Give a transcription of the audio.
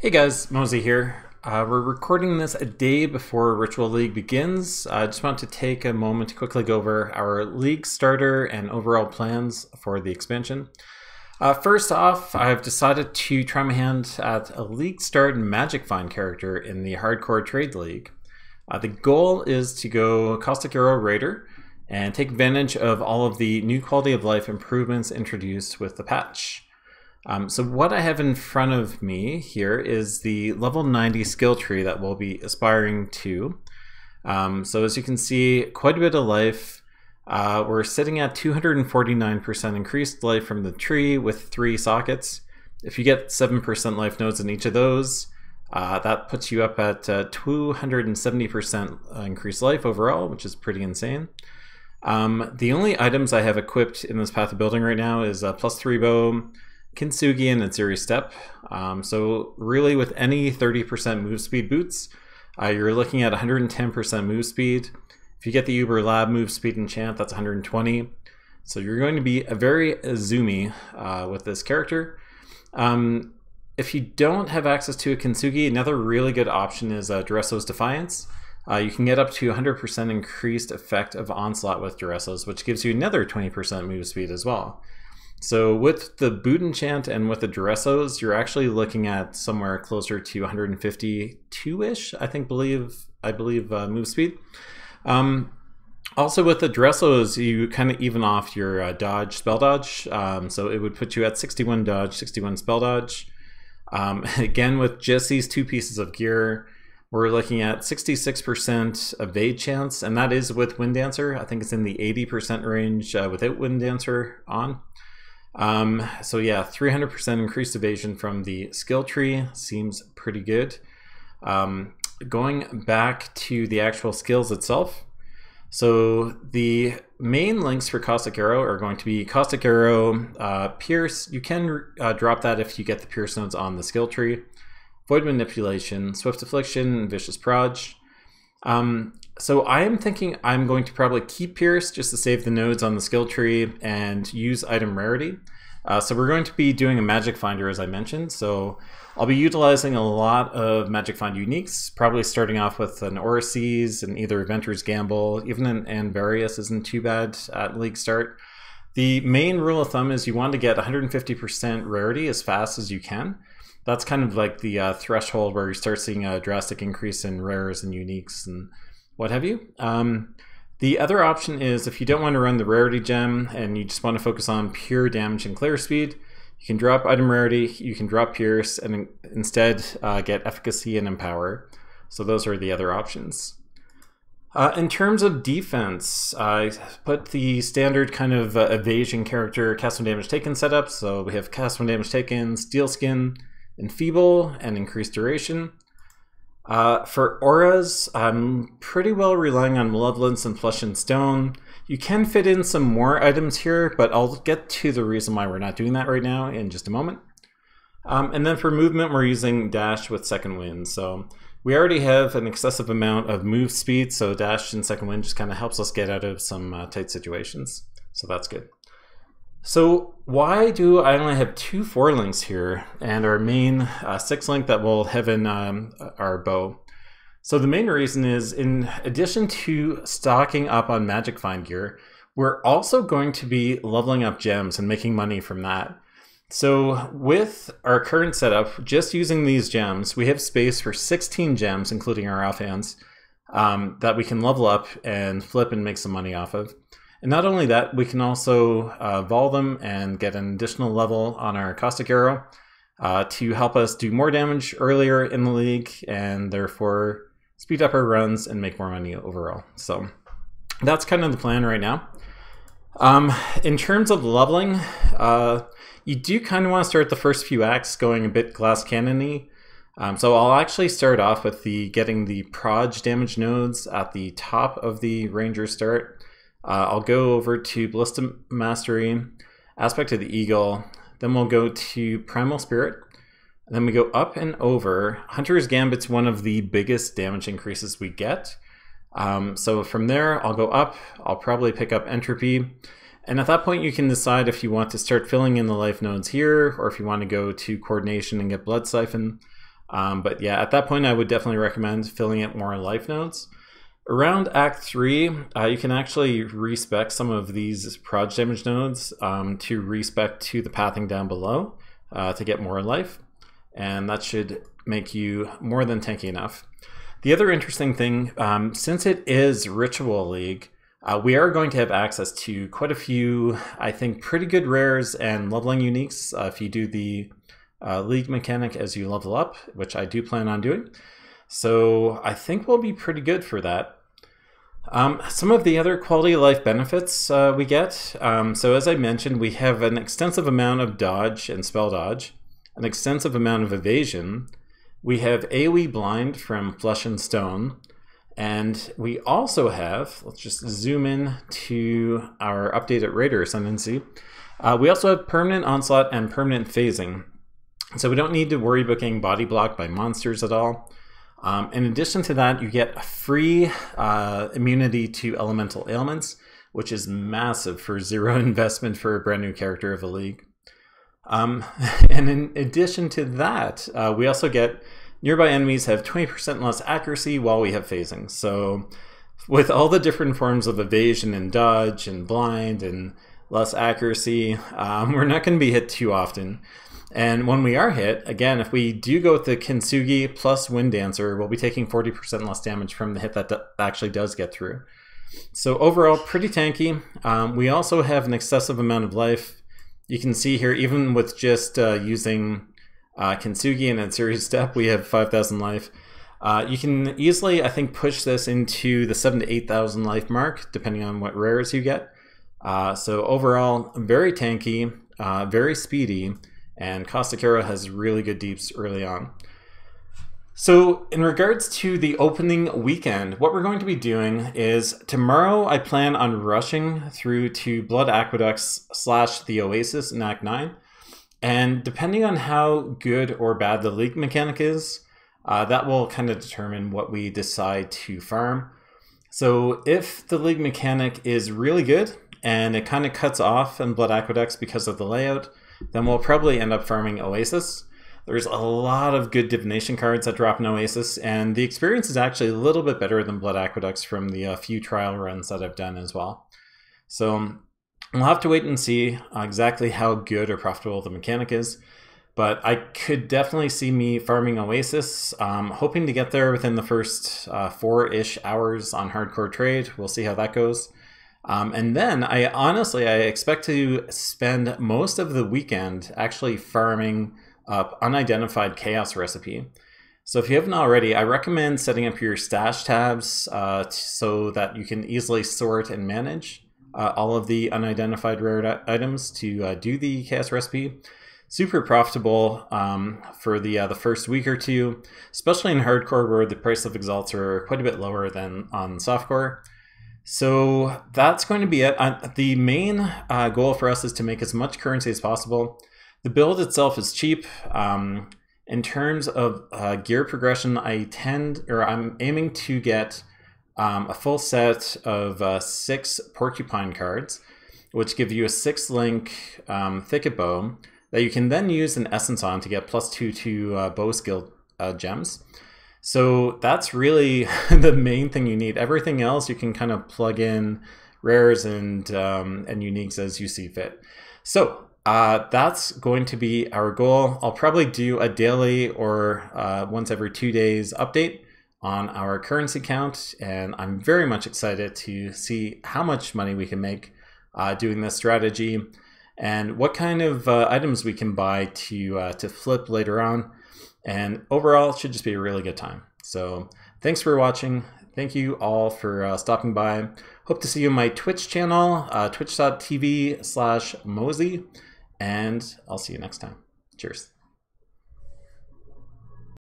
Hey guys, Moasie here. We're recording this a day before Ritual League begins. I just want to take a moment to quickly go over our league starter and overall plans for the expansion. First off, I've decided to try my hand at a league start Magic Find character in the Hardcore Trade League. The goal is to go Caustic Raider and take advantage of all of the new quality of life improvements introduced with the patch. So what I have in front of me here is the level 90 skill tree that we'll be aspiring to. So as you can see, quite a bit of life. We're sitting at 249% increased life from the tree with 3 sockets. If you get 7% life nodes in each of those, that puts you up at 270% increased life overall, which is pretty insane. The only items I have equipped in this path of building right now is a +3 bow, Kintsugi, and a Ziri step. So really with any 30% move speed boots, you're looking at 110% move speed. If you get the Uber Lab move speed enchant, that's 120. So you're going to be a very zoomy with this character. If you don't have access to a Kintsugi, another really good option is Duresso's Defiance. You can get up to 100% increased effect of Onslaught with Duresso's, which gives you another 20% move speed as well. So with the boot enchant and with the Duresso's, you're actually looking at somewhere closer to 152-ish, I believe move speed. Also with the Duresso's, you kind of even off your dodge, spell dodge. So it would put you at 61 dodge, 61 spell dodge. Again, with just these 2 pieces of gear, we're looking at 66% evade chance, and that is with Wind Dancer. I think it's in the 80% range without Wind Dancer on. So yeah, 300% increased evasion from the skill tree seems pretty good. Going back to the actual skills itself. So the main links for Caustic Arrow are going to be Caustic Arrow, Pierce. You can drop that if you get the Pierce nodes on the skill tree. Void Manipulation, Swift Affliction, and Vicious Proj. So I am thinking I'm going to probably keep Pierce just to save the nodes on the skill tree and use item rarity. So we're going to be doing a Magic Finder, as I mentioned. So I'll be utilizing a lot of Magic Find uniques, probably starting off with an Orises and either Inventor's Gamble. Even an Anvarius isn't too bad at league start. The main rule of thumb is you want to get 150% rarity as fast as you can. That's kind of like the threshold where you start seeing a drastic increase in rares and uniques and what have you. The other option is if you don't want to run the rarity gem and you just want to focus on pure damage and clear speed, you can drop item rarity, you can drop Pierce, and instead get efficacy and empower. So those are the other options. In terms of defense, I put the standard kind of evasion character cast when damage taken setup. So we have cast when damage taken, Steel Skin, Enfeeble, and increased duration. For auras, I'm pretty well relying on Malevolence and Flesh and Stone. You can fit in some more items here, but I'll get to the reason why we're not doing that right now in just a moment. And then for movement, we're using Dash with Second Wind. So we already have an excessive amount of move speed, so Dash and Second Wind just kind of helps us get out of some tight situations. So that's good. So why do I only have 2 4 links here and our main 6 link that we'll have in our bow? So the main reason is, in addition to stocking up on Magic Find gear, we're also going to be leveling up gems and making money from that. So with our current setup, just using these gems, we have space for 16 gems, including our offhands, that we can level up and flip and make some money off of. And not only that, we can also vol them and get an additional level on our Caustic Arrow to help us do more damage earlier in the league and therefore speed up our runs and make more money overall. So that's kind of the plan right now. In terms of leveling, you do kind of want to start the first few acts going a bit glass cannon-y. So I'll actually start off with getting the Proj damage nodes at the top of the Ranger start. I'll go over to Ballista Mastery, Aspect of the Eagle, then we'll go to Primal Spirit, and then we go up and over. Hunter's Gambit's one of the biggest damage increases we get. So from there, I'll go up, I'll probably pick up Entropy, and at that point you can decide if you want to start filling in the life nodes here, or if you want to go to Coordination and get Blood Siphon. But yeah, at that point, I would definitely recommend filling it more life nodes. Around Act 3, you can actually respec some of these proj damage nodes to respec to the pathing down below to get more life, and that should make you more than tanky enough. The other interesting thing, since it is Ritual League, we are going to have access to quite a few, I think, pretty good rares and leveling uniques if you do the League mechanic as you level up, which I do plan on doing. So I think we'll be pretty good for that. Some of the other quality of life benefits we get. So as I mentioned, we have an extensive amount of dodge and spell dodge, an extensive amount of evasion. We have AoE blind from Flesh and Stone. And we also have, let's just zoom in to our updated Raider Ascendancy. We also have permanent onslaught and permanent phasing. So we don't need to worry about getting body blocked by monsters at all. In addition to that, you get a free immunity to elemental ailments, which is massive for 0 investment for a brand new character of the league. And in addition to that, we also get nearby enemies have 20% less accuracy while we have phasing. So with all the different forms of evasion and dodge and blind and less accuracy, we're not going to be hit too often. And when we are hit, again, if we do go with the Kintsugi plus Wind Dancer, we'll be taking 40% less damage from the hit that actually does get through. So overall, pretty tanky. We also have an excessive amount of life. You can see here, even with just using Kintsugi and a series step, we have 5,000 life. You can easily, I think, push this into the 7,000 to 8,000 life mark, depending on what rares you get. So overall, very tanky, very speedy, and Caustic Arrow has really good deeps early on. So in regards to the opening weekend, what we're going to be doing is tomorrow I plan on rushing through to Blood Aqueducts / the Oasis in Act 9. And depending on how good or bad the League mechanic is, that will kind of determine what we decide to farm. So if the League mechanic is really good and it kind of cuts off in Blood Aqueducts because of the layout, then we'll probably end up farming Oasis. There's a lot of good divination cards that drop in Oasis, and the experience is actually a little bit better than Blood Aqueducts from the few trial runs that I've done as well. So we'll have to wait and see exactly how good or profitable the mechanic is, but I could definitely see me farming Oasis, hoping to get there within the first 4-ish hours on hardcore trade. We'll see how that goes. And then I expect to spend most of the weekend actually farming up unidentified chaos recipe. So if you haven't already, I recommend setting up your stash tabs so that you can easily sort and manage all of the unidentified rare items to do the chaos recipe. Super profitable for the first week or two, especially in hardcore where the price of exalts are quite a bit lower than on softcore. So that's going to be it. The main goal for us is to make as much currency as possible. The build itself is cheap. In terms of gear progression, I'm aiming to get a full set of 6 porcupine cards, which give you a 6-link thicket bow that you can then use an essence on to get +2 to bow skill gems. So that's really the main thing you need. Everything else you can kind of plug in rares and uniques as you see fit. So that's going to be our goal. I'll probably do a daily or once every 2 days update on our currency count, and I'm very much excited to see how much money we can make doing this strategy and what kind of items we can buy to flip later on. And overall, it should just be a really good time. So thanks for watching. Thank you all for stopping by. Hope to see you on my Twitch channel, twitch.tv/Moasie, and I'll see you next time. Cheers.